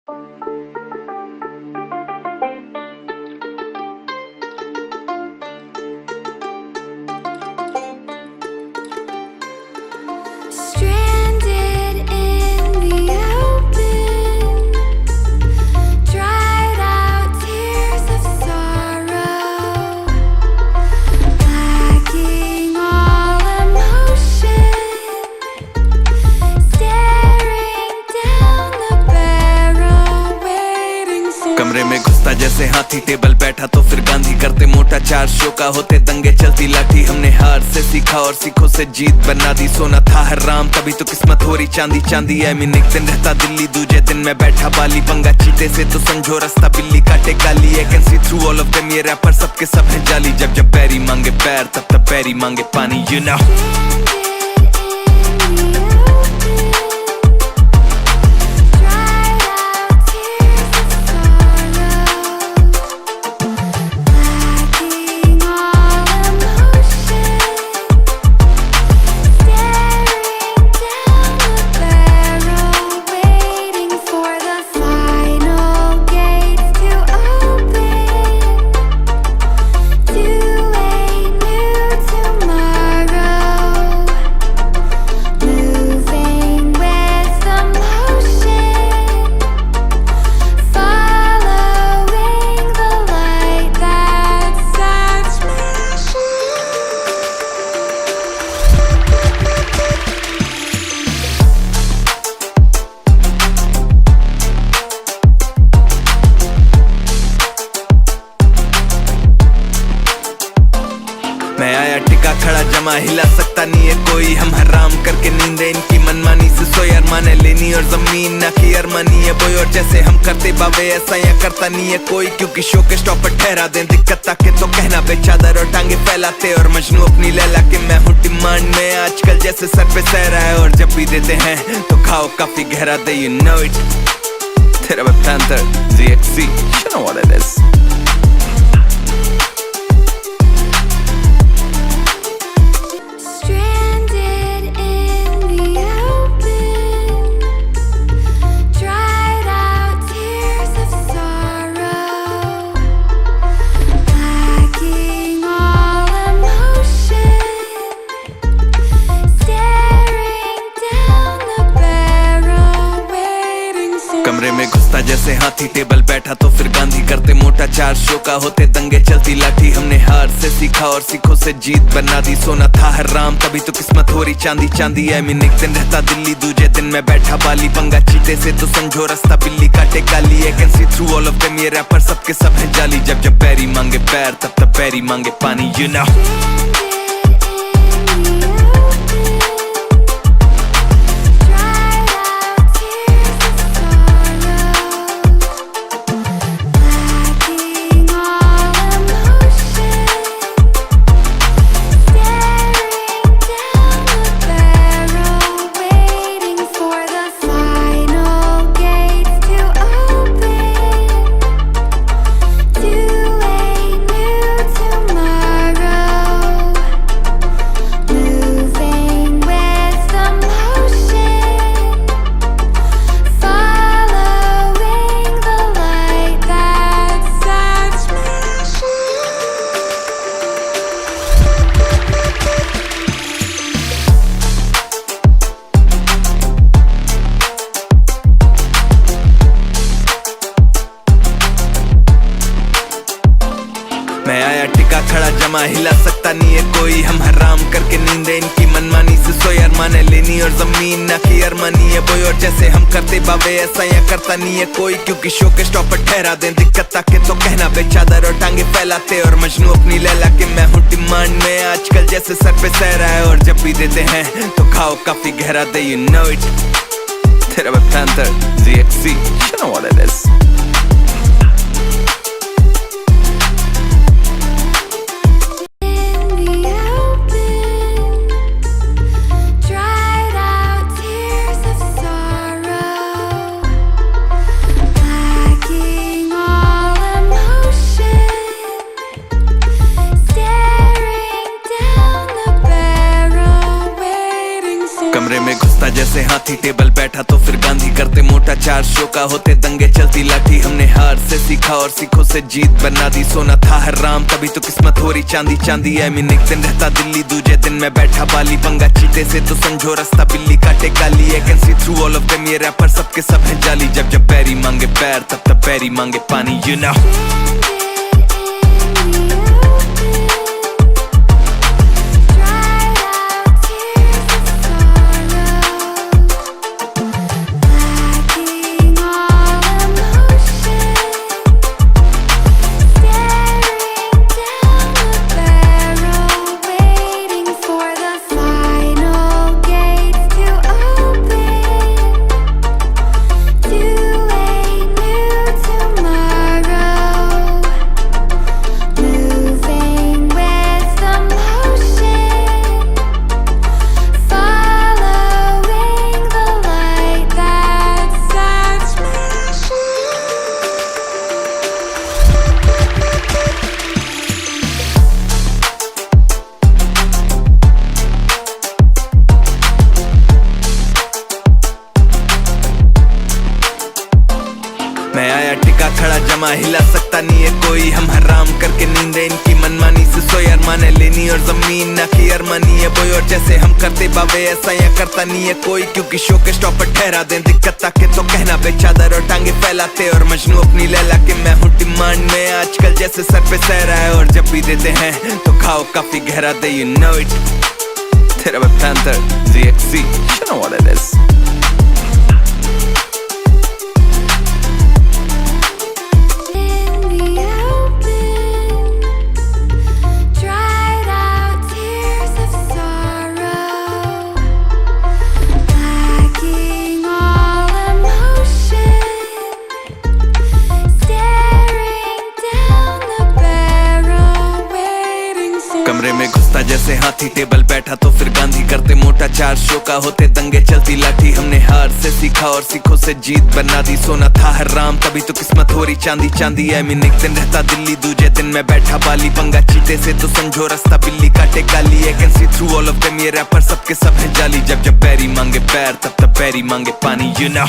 Stranded in the open, dried out tears of sorrow, lacking all emotion, staring down the barrel, waiting for कमरे में घुसता जैसे हाथी, table बैठा तो फिर गांधी, करते मोटा चार शो का होते दंगे, चलती लाठी। हमने हार से सीखा और सीखों से जीत बना दी, सोना था हराम तभी तो किस्मत हो रही चांदी चांदी। आई मीन एक दिन रहता दिल्ली, दूजे दिन मैं बैठा बाली, पंगा चीते से तो समझो रास्ता बिल्ली काटे काली। I can see through all of them, ये रैपर सबके सब है जाली। जब जब पैरी मांगे पैर तब तब पैरी मांगे पानी, यू नो। मैं आया टिका खड़ा जमा, हिला सकता नहीं है कोई। हम हराम करके नींदे इनकी मनमानी से सोए, अरमाने लेनी और जमीन ना की अरमानी है बोई। और जैसे हम करते बाबे ऐसा या करता नहीं है कोई, क्योंकि शो के स्टॉप पर ठहरा दें दिक्कत ताके तो कहना बेचादर और टांगे फैलाते। और मजनू अपनी लैला के मैं हूँ डिमांड में, आजकल जैसे सर पे सहरा है। और जब भी देते हैं तो खाओ काफी गहरा दे, यू नो इट। तेरा panther ZXC, you know what it is. कमरे में घुसता जैसे हाथी, टेबल बैठा तो फिर गांधी, करते मोटा चार शो का होते दंगे, चलती लाठी। हमने हार से सीखा और सीखों से जीत बना दी, सोना था हराम तभी तो किस्मत हो रही चांदी चांदी। आई मीन एक दिन रहता दिल्ली, दूजे दिन मैं बैठा बाली, पंगा चीते से तो समझो रास्ता बिल्ली काटे काली। I can see through all of them, ये रैपर सबके सब है जाली। जब जब पैरी मांगे पैर तब तब पैरी मांगे पानी, यू नो। मैं आया टिका खड़ा जमा, हिला सकता नहीं है कोई। हम हराम करके नींदे इनकी मनमानी से सोए, अरमाने लेनी और जमीन ना की अरमानी है बोई। और जैसे हम करते बाबे ऐसा या करता नहीं है कोई, क्योंकि शो के स्टॉप पर ठहरा दें दिक्कत ताके तो कहना बेचादर और टांगे फैलाते। और मजनू अपनी लैला के मैं हूँ डिमांड में, आजकल जैसे सर पे सहरा है। और जब भी देते हैं तो खाओ काफी गहरा दे, यू नो इट। तेरा panther ZXC, you know what it is. कमरे में घुसता जैसे हाथी, टेबल बैठा तो फिर गांधी, करते मोटा मोटा चार शो का होते दंगे चलती लाठी हमने हार से सीखा और सीखों से जीत बना दी सोना था हराम तभी तो किस्मत हो रही चांदी चांदी है मीन एक दिन रहता दिल्ली दूजे दिन मैं बैठा बाली पंगा चीते से तो समझो रास्ता बिल्ली काटे काली है can see through all of them ये रैपर सबके सब है जाली जब जब बैरी मांगे पैर तब तब बैरी मांगे पानी यू नो मैं आया टिका खड़ा जमा हिला सकता नहीं है कोई हम हराम करके नींदे इनकी मनमानी से सोई अरमाने लेनी और जमीन ना की अरमानी है बोई और जैसे हम करते बाबे ऐसा या करता नहीं है कोई क्योंकि शो के स्टॉप पर ठहरा दें दिक्कत ताके तो कहना बे चादर और टांगे फैलाते और मजनू अपनी लैला के मैं हूँ डिमांड में आजकल जैसे सर पे सहरा है और जब भी देते हैं तो खाओ काफी गहरा दे यू नो इट तेरा वे panther ZXC you know what it is कमरे में घुसता जैसे हाथी टेबल बैठा तो फिर गांधी करते मोटा चार शो का होते दंगे चलती लाठी हमने हार से सीखा और सीखों से जीत बना दी सोना था हराम तभी तो किस्मत हो रही चांदी चांदी है मीन एक दिन रहता दिल्ली दूजे दिन मैं बैठा बाली पंगा चीते से तो समझो रास्ता बिल्ली काटे काली है can see through all of them ये रैपर सबके सब है जाली जब जब बैरी मांगे पैर तब तब बैरी मांगे पानी यू नो